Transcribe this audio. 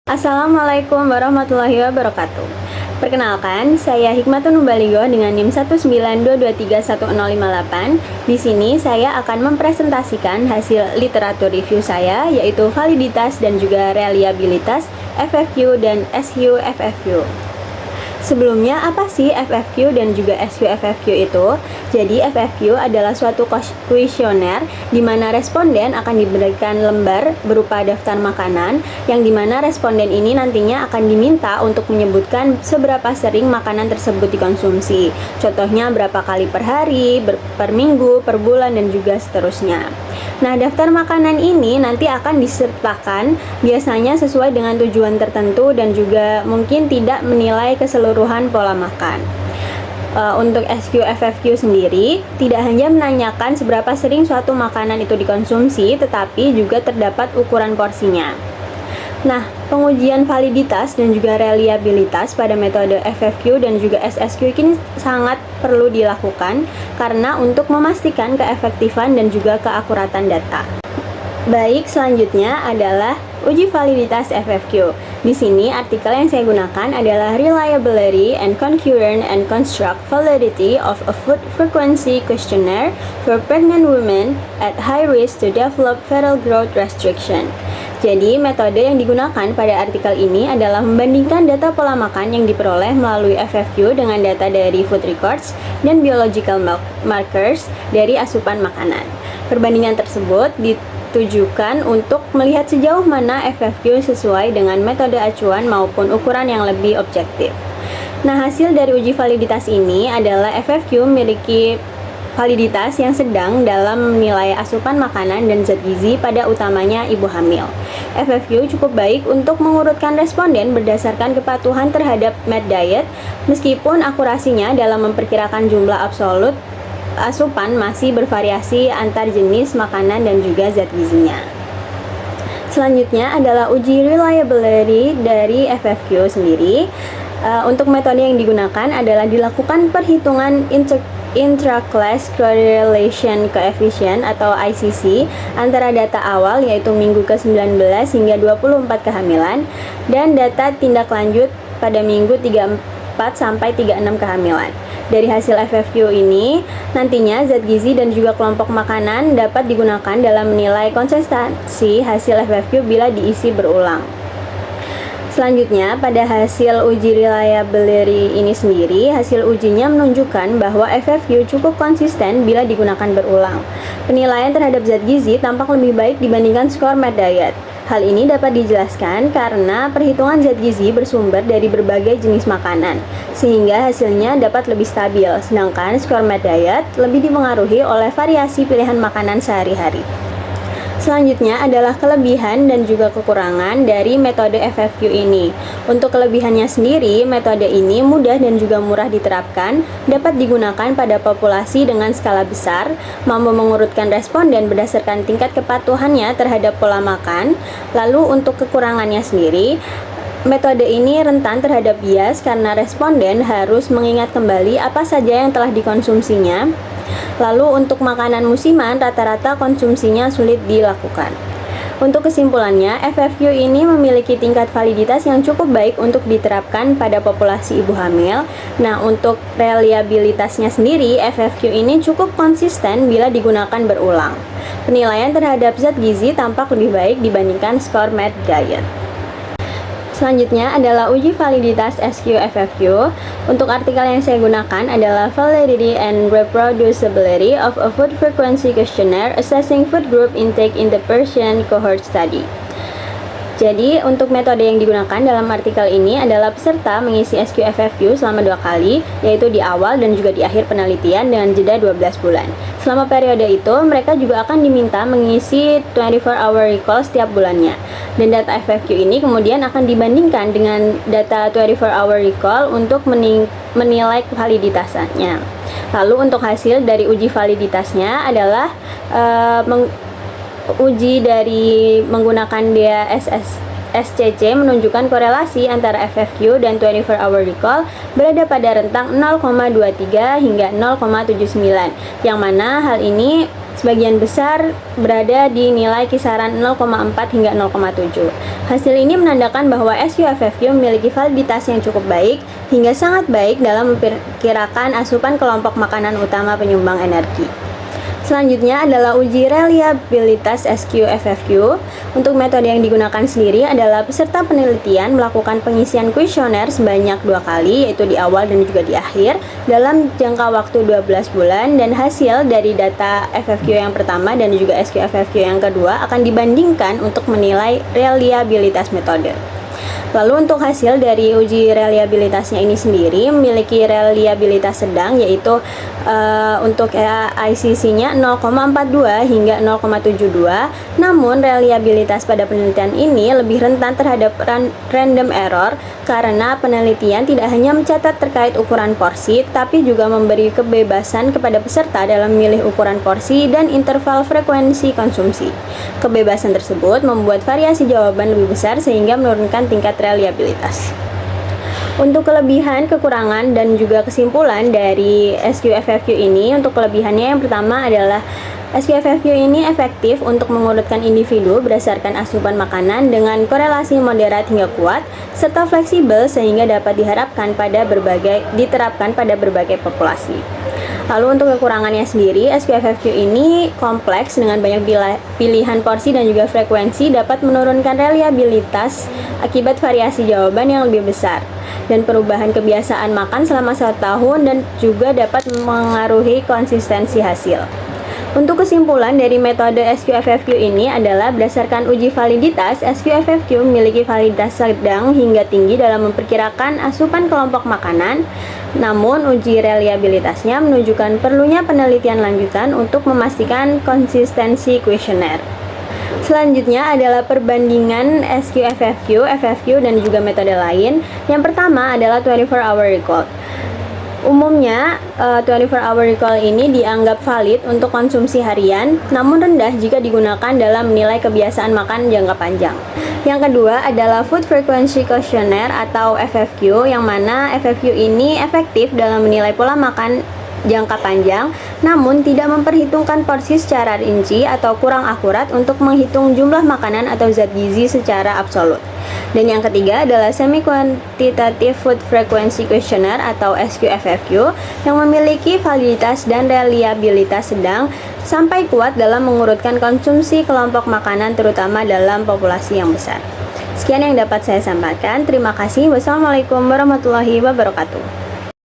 Assalamualaikum warahmatullahi wabarakatuh. Perkenalkan, saya Hikmatun Nubaligo dengan NIM 192231058. Di sini saya akan mempresentasikan hasil literatur review saya, yaitu validitas dan juga reliabilitas FFQ dan SQFFQ. Sebelumnya, apa sih FFQ dan juga SQFFQ itu? Jadi, FFQ adalah suatu kuesioner di mana responden akan diberikan lembar berupa daftar makanan, yang dimana responden ini nantinya akan diminta untuk menyebutkan seberapa sering makanan tersebut dikonsumsi. Contohnya berapa kali per hari, per minggu, per bulan, dan juga seterusnya. Nah, daftar makanan ini nanti akan disertakan biasanya sesuai dengan tujuan tertentu dan juga mungkin tidak menilai keseluruhan pola makan. Untuk SQFFQ sendiri, tidak hanya menanyakan seberapa sering suatu makanan itu dikonsumsi, tetapi juga terdapat ukuran porsinya. Nah, pengujian validitas dan juga reliabilitas pada metode FFQ dan juga SSQ ini sangat perlu dilakukan karena untuk memastikan keefektifan dan juga keakuratan data. Baik, selanjutnya adalah uji validitas FFQ. Di sini artikel yang saya gunakan adalah Reliability and Concurrent and Construct Validity of a Food Frequency Questionnaire for Pregnant Women at High Risk to Develop Fetal Growth Restriction. Jadi, metode yang digunakan pada artikel ini adalah membandingkan data pola makan yang diperoleh melalui FFQ dengan data dari food records dan biological markers dari asupan makanan. Perbandingan tersebut ditujukan untuk melihat sejauh mana FFQ sesuai dengan metode acuan maupun ukuran yang lebih objektif. Nah, hasil dari uji validitas ini adalah FFQ memiliki validitas yang sedang dalam menilai asupan makanan dan zat gizi pada utamanya ibu hamil. FFQ cukup baik untuk mengurutkan responden berdasarkan kepatuhan terhadap MAD diet, meskipun akurasinya dalam memperkirakan jumlah absolut asupan masih bervariasi antar jenis makanan dan juga zat gizinya. Selanjutnya adalah uji reliability dari FFQ sendiri. Untuk metode yang digunakan adalah dilakukan perhitungan intra-class correlation coefficient atau ICC antara data awal yaitu minggu ke-19 hingga 24 kehamilan dan data tindak lanjut pada minggu 34 sampai 36 kehamilan. Dari hasil FFQ ini, nantinya zat gizi dan juga kelompok makanan dapat digunakan dalam menilai konsistensi hasil FFQ bila diisi berulang. Selanjutnya, pada hasil uji reliability ini sendiri, hasil ujinya menunjukkan bahwa FFQ cukup konsisten bila digunakan berulang. Penilaian terhadap zat gizi tampak lebih baik dibandingkan skor MAD diet. Hal ini dapat dijelaskan karena perhitungan zat gizi bersumber dari berbagai jenis makanan, sehingga hasilnya dapat lebih stabil, sedangkan skor MAD diet lebih dipengaruhi oleh variasi pilihan makanan sehari-hari. Selanjutnya adalah kelebihan dan juga kekurangan dari metode FFQ ini. Untuk kelebihannya sendiri, metode ini mudah dan juga murah diterapkan, dapat digunakan pada populasi dengan skala besar, mampu mengurutkan responden berdasarkan tingkat kepatuhannya terhadap pola makan. Lalu untuk kekurangannya sendiri, metode ini rentan terhadap bias karena responden harus mengingat kembali apa saja yang telah dikonsumsinya. Lalu untuk makanan musiman, rata-rata konsumsinya sulit dilakukan. Untuk kesimpulannya, FFQ ini memiliki tingkat validitas yang cukup baik untuk diterapkan pada populasi ibu hamil. Nah, untuk reliabilitasnya sendiri, FFQ ini cukup konsisten bila digunakan berulang. Penilaian terhadap zat gizi tampak lebih baik dibandingkan skor MAD diet. Selanjutnya adalah uji validitas SQFFQ. Untuk artikel yang saya gunakan adalah Validity and Reproducibility of a Food Frequency Questionnaire Assessing Food Group Intake in the Persian Cohort Study. Jadi, untuk metode yang digunakan dalam artikel ini adalah peserta mengisi SQFFQ selama 2 kali, yaitu di awal dan juga di akhir penelitian dengan jeda 12 bulan. Selama periode itu, mereka juga akan diminta mengisi 24-hour recall setiap bulannya. Dan data FFQ ini kemudian akan dibandingkan dengan data 24-hour recall untuk menilai validitasnya. Lalu untuk hasil dari uji validitasnya adalah uji dari menggunakan SCC menunjukkan korelasi antara FFQ dan 24-hour recall berada pada rentang 0,23 hingga 0,79, yang mana hal ini sebagian besar berada di nilai kisaran 0,4 hingga 0,7. Hasil ini menandakan bahwa SQFFQ memiliki validitas yang cukup baik hingga sangat baik dalam memperkirakan asupan kelompok makanan utama penyumbang energi. Selanjutnya adalah uji reliabilitas SQFFQ. Untuk metode yang digunakan sendiri adalah peserta penelitian melakukan pengisian kuesioner sebanyak 2 kali, yaitu di awal dan juga di akhir, dalam jangka waktu 12 bulan, dan hasil dari data FFQ yang pertama dan juga SQFFQ yang kedua akan dibandingkan untuk menilai reliabilitas metode. Lalu untuk hasil dari uji reliabilitasnya ini sendiri memiliki reliabilitas sedang, yaitu untuk ICC-nya 0,42 hingga 0,72. Namun reliabilitas pada penelitian ini lebih rentan terhadap random error karena penelitian tidak hanya mencatat terkait ukuran porsi, tapi juga memberi kebebasan kepada peserta dalam memilih ukuran porsi dan interval frekuensi konsumsi. Kebebasan tersebut membuat variasi jawaban lebih besar sehingga menurunkan tingkat reliabilitas. Untuk kelebihan, kekurangan, dan juga kesimpulan dari SQFFQ ini, untuk kelebihannya yang pertama adalah SQFFQ ini efektif untuk mengurutkan individu berdasarkan asupan makanan dengan korelasi moderat hingga kuat, serta fleksibel sehingga dapat diterapkan pada berbagai populasi. Lalu untuk kekurangannya sendiri, SQFFQ ini kompleks dengan banyak pilihan porsi dan juga frekuensi, dapat menurunkan reliabilitas akibat variasi jawaban yang lebih besar dan perubahan kebiasaan makan selama 1 tahun, dan juga dapat mengaruhi konsistensi hasil. Untuk kesimpulan dari metode SQFFQ ini adalah berdasarkan uji validitas, SQFFQ memiliki validitas sedang hingga tinggi dalam memperkirakan asupan kelompok makanan. Namun uji reliabilitasnya menunjukkan perlunya penelitian lanjutan untuk memastikan konsistensi kuesioner. Selanjutnya adalah perbandingan SQFFQ, FFQ, dan juga metode lain. Yang pertama adalah 24-hour recall. Umumnya, 24-hour recall ini dianggap valid untuk konsumsi harian, namun rendah jika digunakan dalam menilai kebiasaan makan jangka panjang. Yang kedua adalah Food Frequency Questionnaire atau FFQ, yang mana FFQ ini efektif dalam menilai pola makan jangka panjang, namun tidak memperhitungkan porsi secara rinci atau kurang akurat untuk menghitung jumlah makanan atau zat gizi secara absolut. Dan yang ketiga adalah Semi-Quantitative Food Frequency Questionnaire atau SQFFQ, yang memiliki validitas dan reliabilitas sedang sampai kuat dalam mengurutkan konsumsi kelompok makanan terutama dalam populasi yang besar. Sekian yang dapat saya sampaikan. Terima kasih. Wassalamualaikum warahmatullahi wabarakatuh.